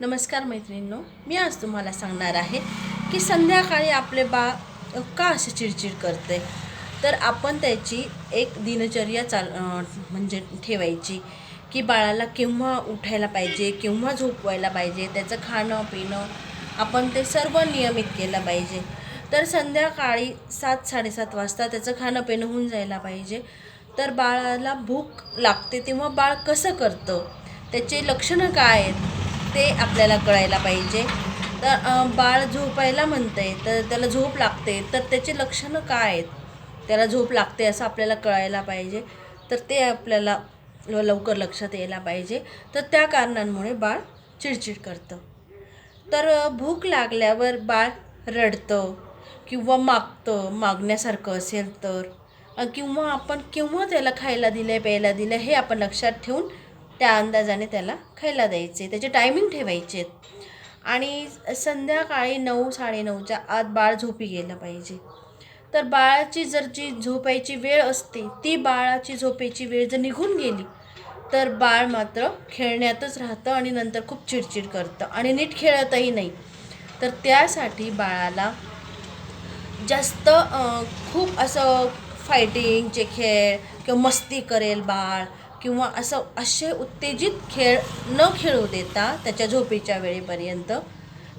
नमस्कार मैत्रिणींनो, मी आज तुम्हाला सांगणार आहे की संध्याकाळी आपले बाळ का असे चिडचिड करते. तर आपण त्याची एक दिनचर्या म्हणजे ठेवायची की बाळाला केव्हा उठायला पाहिजे, केव्हा झोपवायला पाहिजे, त्याचं खाणं पिणं आपण ते सर्व नियमित केलं पाहिजे. तर संध्याकाळी 7-7:30 वाजता त्याचं खाणं पिणं होऊन जायला पाहिजे. तर बाळाला भूक लागते तेव्हा बाळ कसं करतं, त्याचे लक्षणं काय आहेत ते आपल्याला कळायला पाहिजे. तर बाळ झोपायला म्हणते तर त्याला झोप लागते, तर त्याची लक्षणं काय आहेत, त्याला झोप लागते असं आपल्याला कळायला पाहिजे. तर ते आपल्याला लवकर लक्षात यायला पाहिजे. तर त्या कारणांमुळे बाळ चिडचिड करतं. तर भूक लागल्यावर बाळ रडतं किंवा मागण्यासारखं असेल तर किंवा आपण केव्हा त्याला खायला दिलं प्यायला दिलं हे आपण लक्षात ठेवून त्या अंदाजाने त्याला खायला द्यायचे, त्याचे टायमिंग ठेवायचे. आणि संध्याकाळी 9-9:30च्या आत बाळ झोपी गेलं पाहिजे. तर बाळाची जी झोपायची वेळ असते ती बाळाची झोपेची वेळ जर निघून गेली तर बाळ मात्र खेळण्यातच राहतं आणि नंतर खूप चिडचिड करतं आणि नीट खेळतही नाही. तर त्यासाठी बाळाला जास्त खूप असं फायटिंगचे खेळ किंवा मस्ती करेल बाळ किंवा असे उत्तेजित खेळ न खेळू देता त्याच्या झोपेच्या वेळेपर्यंत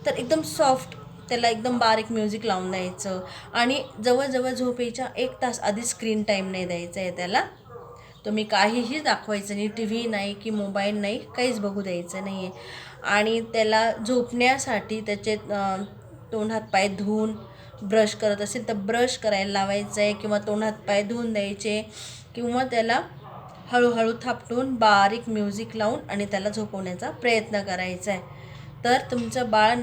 तर एकदम सॉफ्ट त्याला एकदम बारीक म्युझिक लावून द्यायचं. आणि जवळजवळ झोपेच्या 1 तास आधी स्क्रीन टाईम नाही द्यायचा आहे त्याला. तुम्ही काहीही दाखवायचं नाही, टी व्ही नाही की मोबाईल नाही, काहीच बघू द्यायचं नाही आहे. आणि त्याला झोपण्यासाठी त्याचे तोंड हात पाय धुवून ब्रश करत असेल तर ब्रश करायला लावायचं आहे किंवा तोंड हात पाय धुवून द्यायचे किंवा त्याला हळूहळू थापटून बारीक म्युझिक लावून आणि त्याला झोपवण्याचा प्रयत्न करायचा आहे. तर तुमचं बाळ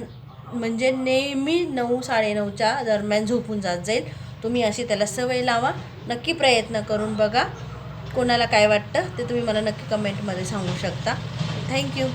म्हणजे नेहमी 9-9:30च्या दरम्यान झोपून जाईल. तुम्ही अशी त्याला सवय लावा, नक्की प्रयत्न करून बघा. कोणाला काय वाटतं ते तुम्ही मला नक्की कमेंटमध्ये सांगू शकता. थँक्यू.